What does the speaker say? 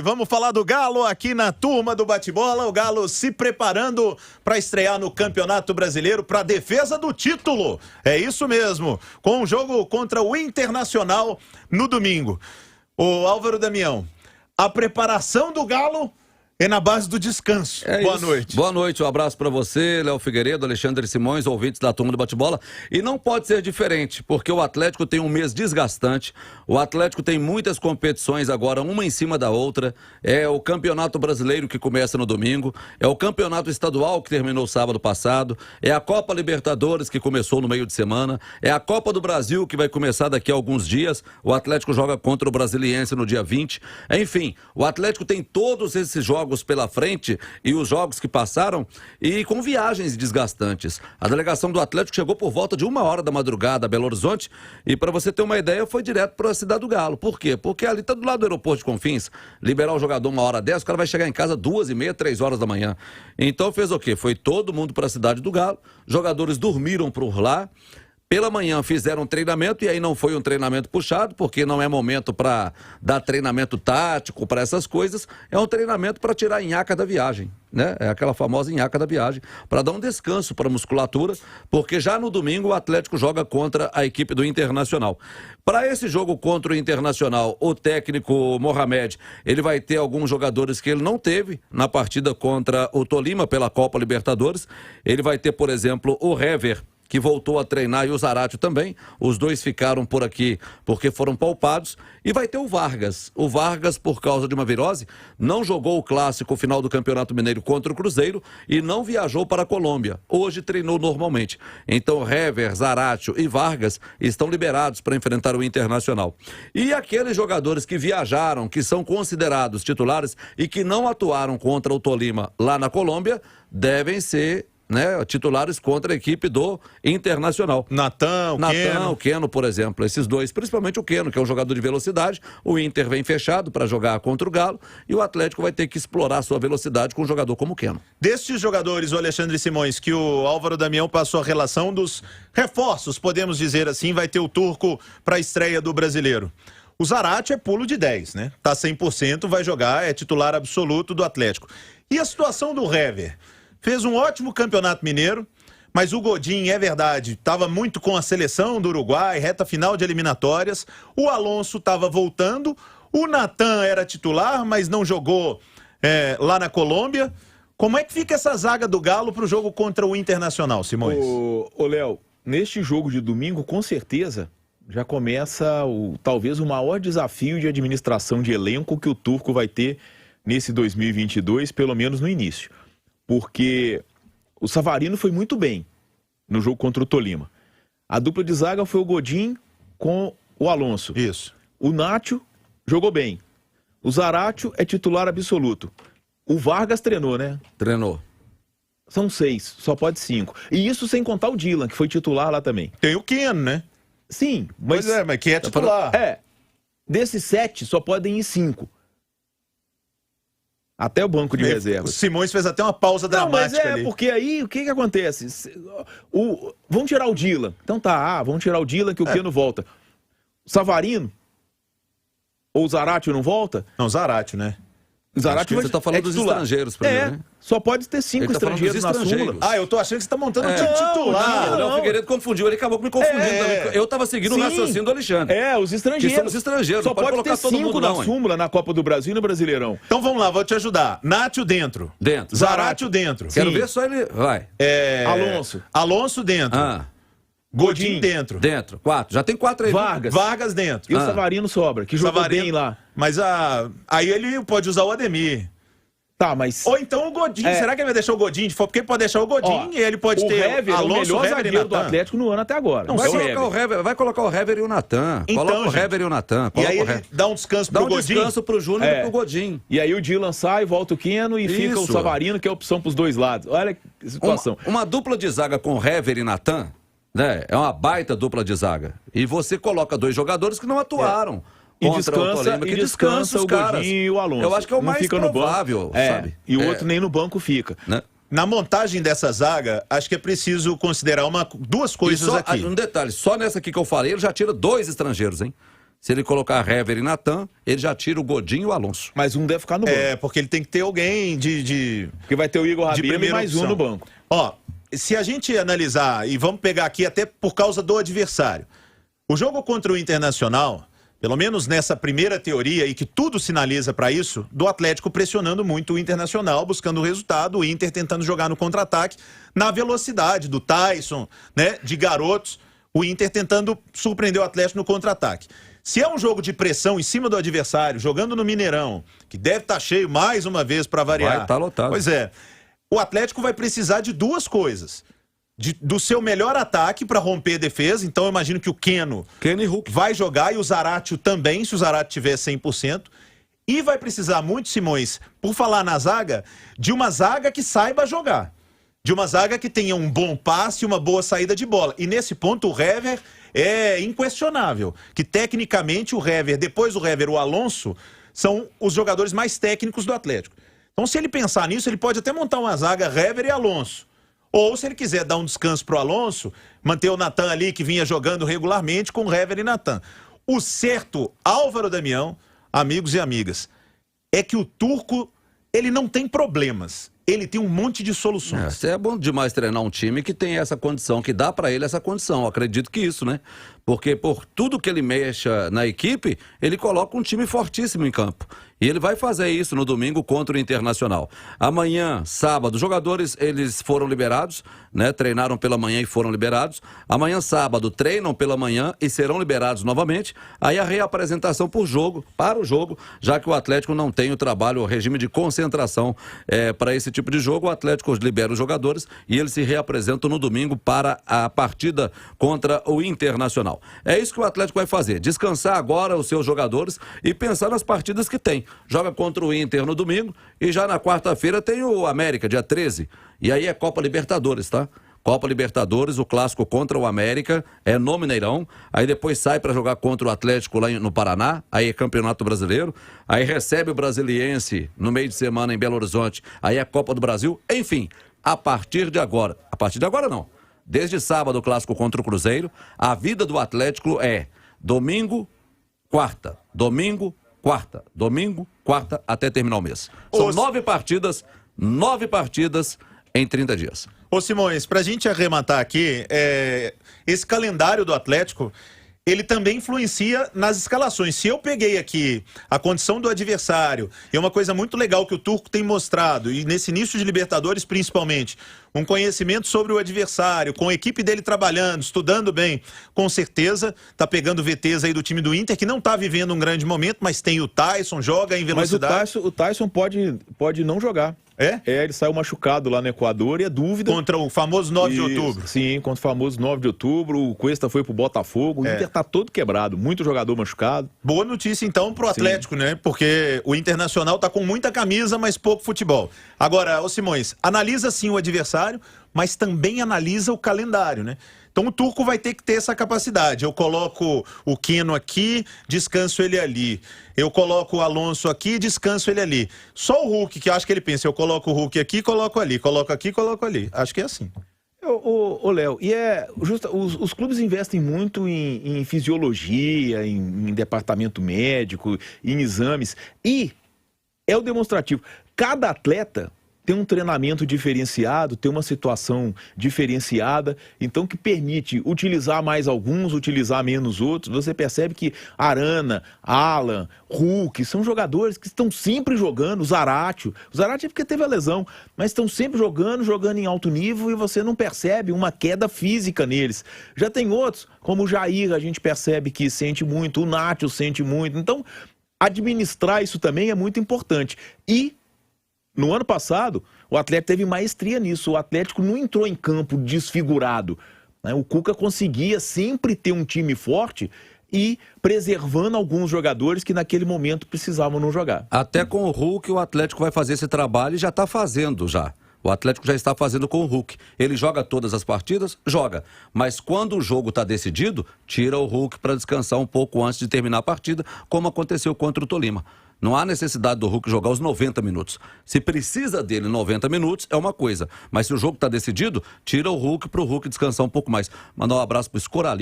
Vamos falar do Galo aqui na turma do bate-bola. O Galo se preparando para estrear no Campeonato Brasileiro para a defesa do título. É isso mesmo, com o jogo contra o Internacional no domingo. O Álvaro Damião, a preparação do Galo é na base do descanso. Boa noite. Boa noite, um abraço pra você, Léo Figueiredo, Alexandre Simões, ouvintes da turma do bate-bola. E não pode ser diferente, porque o Atlético tem um mês desgastante, o Atlético tem muitas competições agora, uma em cima da outra. É o Campeonato Brasileiro que começa no domingo, é o Campeonato Estadual que terminou sábado passado, é a Copa Libertadores que começou no meio de semana, é a Copa do Brasil que vai começar daqui a alguns dias. O Atlético joga contra o Brasiliense no dia 20. Enfim, o Atlético tem todos esses jogos pela frente e os jogos que passaram e com viagens desgastantes. A delegação do Atlético chegou por volta de 1h da madrugada a Belo Horizonte e, para você ter uma ideia, foi direto para a Cidade do Galo. Por quê? Porque ali está do lado do aeroporto de Confins. Liberar o jogador 1h10, o cara vai chegar em casa 2h30, 3h da manhã. Então fez o quê? Foi todo mundo para a Cidade do Galo, jogadores dormiram por lá. Pela manhã fizeram um treinamento, e aí não foi um treinamento puxado, porque não é momento para dar treinamento tático para essas coisas, é um treinamento para tirar a nhaca da viagem, né? É aquela famosa nhaca da viagem, para dar um descanso para a musculatura, porque já no domingo o Atlético joga contra a equipe do Internacional. Para esse jogo contra o Internacional, o técnico Mohamed, ele vai ter alguns jogadores que ele não teve na partida contra o Tolima pela Copa Libertadores. Ele vai ter, por exemplo, o Hever, que voltou a treinar, e o Zaratio também. Os dois ficaram por aqui porque foram poupados. E vai ter o Vargas. O Vargas, por causa de uma virose, não jogou o clássico final do Campeonato Mineiro contra o Cruzeiro e não viajou para a Colômbia. Hoje treinou normalmente. Então, Hever, Zaratio e Vargas estão liberados para enfrentar o Internacional. E aqueles jogadores que viajaram, que são considerados titulares e que não atuaram contra o Tolima lá na Colômbia, devem ser, né, titulares contra a equipe do Internacional. Natan, o Keno, por exemplo. Esses dois, principalmente o Keno, que é um jogador de velocidade. O Inter vem fechado para jogar contra o Galo e o Atlético vai ter que explorar sua velocidade com um jogador como o Keno. Destes jogadores, o Alexandre Simões, que o Álvaro Damião passou a relação dos reforços, podemos dizer assim, vai ter o Turco para a estreia do Brasileiro. O Zaratio é pulo de 10, né? Tá 100%, vai jogar, é titular absoluto do Atlético. E a situação do Hever? Fez um ótimo campeonato mineiro, mas o Godin, é verdade, estava muito com a seleção do Uruguai, reta final de eliminatórias. O Alonso estava voltando, o Natan era titular, mas não jogou lá na Colômbia. Como é que fica essa zaga do Galo para o jogo contra o Internacional, Simões? Ô Léo, neste jogo de domingo, com certeza, já começa talvez o maior desafio de administração de elenco que o Turco vai ter nesse 2022, pelo menos no início. Porque o Savarino foi muito bem no jogo contra o Tolima. A dupla de zaga foi o Godin com o Alonso. Isso. O Nacho jogou bem. O Zaratio é titular absoluto. O Vargas treinou, né? Treinou. São 6, só pode 5. E isso sem contar o Dylan, que foi titular lá também. Tem o Keno, né? Sim, mas... Pois é, mas que é titular. Desses 7, só podem ir 5. Até o banco de reservas. O Simões fez até uma pausa dramática ali. Porque aí, o que acontece? Vamos tirar o Dylan. Então vamos tirar o Dylan que o Keno volta. O Savarino? Ou o Zaratio não volta? Não, o Zaratio, né? O Zaratio você está falando dos estrangeiros primeiro, né? Só pode ter 5 estrangeiros na súmula. Eu tô achando que você está montando um time titular. Não, o Figueiredo confundiu, ele acabou me confundindo também. Eu estava seguindo o raciocínio do Alexandre. Os estrangeiros. Que são os estrangeiros, só pode ter 5 na súmula na Copa do Brasil e no Brasileirão. Então vamos lá, vou te ajudar. Nacho dentro. Zaratio dentro. Quero ver só ele. Vai. Alonso dentro. Godin dentro. 4. Já tem 4 aí. Vargas dentro. E o Savarino sobra, que jogou bem lá. Mas aí ele pode usar o Ademir. Tá, mas... Ou então o Godin. Será que ele vai deixar o Godin de fora? Porque ele pode deixar o Godin e ele pode ter Hever, Alonso, o melhor Hever e zagueiro do Natan. Atlético no ano até agora. Não, vai colocar o Hever e o Natan. Então, Coloca o Hever e o Natan. E aí ele dá um descanso pro Godin. Dá um descanso pro Júnior e pro Godin. E aí o Dylan sai, volta o Keno e fica o Savarino, que é a opção pros dois lados. Olha que situação. Uma dupla de zaga com Hever e Natan, né? É uma baita dupla de zaga. E você coloca 2 jogadores que não atuaram. E descansa o Godin e o Alonso. Eu acho que é o mais provável, sabe? E o outro nem no banco fica. Né? Na montagem dessa zaga, acho que é preciso considerar duas coisas aqui. Um detalhe, só nessa aqui que eu falei, ele já tira 2 estrangeiros, hein? Se ele colocar Hever e Natan, ele já tira o Godinho e o Alonso. Mas um deve ficar no banco. Porque ele tem que ter alguém Porque vai ter o Igor Rabelo e primeira mais um opção. no banco. Ó, se a gente analisar, e vamos pegar aqui até por causa do adversário, o jogo contra o Internacional, pelo menos nessa primeira teoria, e que tudo sinaliza para isso, do Atlético pressionando muito o Internacional, buscando o resultado, o Inter tentando jogar no contra-ataque, na velocidade do Tyson, né, de garotos, o Inter tentando surpreender o Atlético no contra-ataque. Se é um jogo de pressão em cima do adversário, jogando no Mineirão, que deve estar cheio mais uma vez para variar. Vai estar lotado. Pois é. O Atlético vai precisar de duas coisas. Do seu melhor ataque para romper a defesa. Então eu imagino que o Keno e Hulk vai jogar e o Zaratio também, se o Zaratio tiver 100%. E vai precisar muito, Simões, por falar na zaga, de uma zaga que saiba jogar. De uma zaga que tenha um bom passe e uma boa saída de bola. E nesse ponto o Hever é inquestionável. Que tecnicamente o Hever, depois do Hever, o Alonso, são os jogadores mais técnicos do Atlético. Então se ele pensar nisso, ele pode até montar uma zaga Hever e Alonso. Ou se ele quiser dar um descanso pro Alonso, manter o Natan ali que vinha jogando regularmente com Hever e Natan. O certo, Álvaro Damião, amigos e amigas, é que o Turco, ele não tem problemas. Ele tem um monte de soluções. É bom demais treinar um time que tem essa condição, que dá pra ele essa condição. Eu acredito que isso, né? Porque por tudo que ele mexa na equipe, ele coloca um time fortíssimo em campo. E ele vai fazer isso no domingo contra o Internacional. Amanhã, sábado, os jogadores, eles foram liberados, né? Treinaram pela manhã e foram liberados. Amanhã, sábado, treinam pela manhã e serão liberados novamente. Aí a reapresentação para o jogo, já que o Atlético não tem o trabalho, o regime de concentração para esse tipo de jogo. O Atlético libera os jogadores e eles se reapresentam no domingo para a partida contra o Internacional. É isso que o Atlético vai fazer, descansar agora os seus jogadores e pensar nas partidas que tem. Joga contra o Inter no domingo e já na quarta-feira tem o América, dia 13. E aí é Copa Libertadores, tá? Copa Libertadores, o clássico contra o América é no Mineirão, aí depois sai para jogar contra o Atlético lá no Paraná, aí é Campeonato Brasileiro, aí recebe o Brasiliense no meio de semana em Belo Horizonte, aí é Copa do Brasil, enfim, a partir de agora não, desde sábado o clássico contra o Cruzeiro, a vida do Atlético é domingo, quarta, domingo, quarta, até terminar o mês. São 9 partidas em 30 dias. Ô Simões, pra gente arrematar aqui, esse calendário do Atlético, ele também influencia nas escalações. Se eu peguei aqui a condição do adversário, e é uma coisa muito legal que o Turco tem mostrado, e nesse início de Libertadores principalmente, um conhecimento sobre o adversário, com a equipe dele trabalhando, estudando bem, com certeza tá pegando VTs aí do time do Inter, que não tá vivendo um grande momento, mas tem o Tyson, joga em velocidade. Mas o Tyson pode não jogar. Ele saiu machucado lá no Equador e é dúvida. Contra o famoso 9 de outubro. Sim, contra o famoso 9 de outubro. O Cuesta foi pro Botafogo. O Inter tá todo quebrado, muito jogador machucado. Boa notícia então pro Atlético, né? Porque o Internacional tá com muita camisa, mas pouco futebol. Agora, ô Simões, analisa sim o adversário, mas também analisa o calendário, né? Então o Turco vai ter que ter essa capacidade. Eu coloco o Keno aqui, descanso ele ali. Eu coloco o Alonso aqui, descanso ele ali. Só o Hulk, que eu acho que ele pensa, eu coloco o Hulk aqui, coloco ali. Coloco aqui, coloco ali. Acho que é assim. Ô Léo, e os clubes investem muito em fisiologia, em departamento médico, em exames. E é o demonstrativo. Cada atleta tem um treinamento diferenciado, tem uma situação diferenciada, então que permite utilizar mais alguns, utilizar menos outros. Você percebe que Arana, Alan, Hulk, são jogadores que estão sempre jogando, o Zaratio é porque teve a lesão, mas estão sempre jogando em alto nível e você não percebe uma queda física neles. Já tem outros, como o Jair, a gente percebe que sente muito, o Nacho sente muito, então administrar isso também é muito importante. E no ano passado, o Atlético teve maestria nisso. O Atlético não entrou em campo desfigurado, né? O Cuca conseguia sempre ter um time forte e preservando alguns jogadores que naquele momento precisavam não jogar. Até com o Hulk, o Atlético vai fazer esse trabalho e já está fazendo já. O Atlético já está fazendo com o Hulk. Ele joga todas as partidas? Joga. Mas quando o jogo está decidido, tira o Hulk para descansar um pouco antes de terminar a partida, como aconteceu contra o Tolima. Não há necessidade do Hulk jogar os 90 minutos. Se precisa dele 90 minutos, é uma coisa. Mas se o jogo está decidido, tira o Hulk para o Hulk descansar um pouco mais. Mandar um abraço para o Escorali.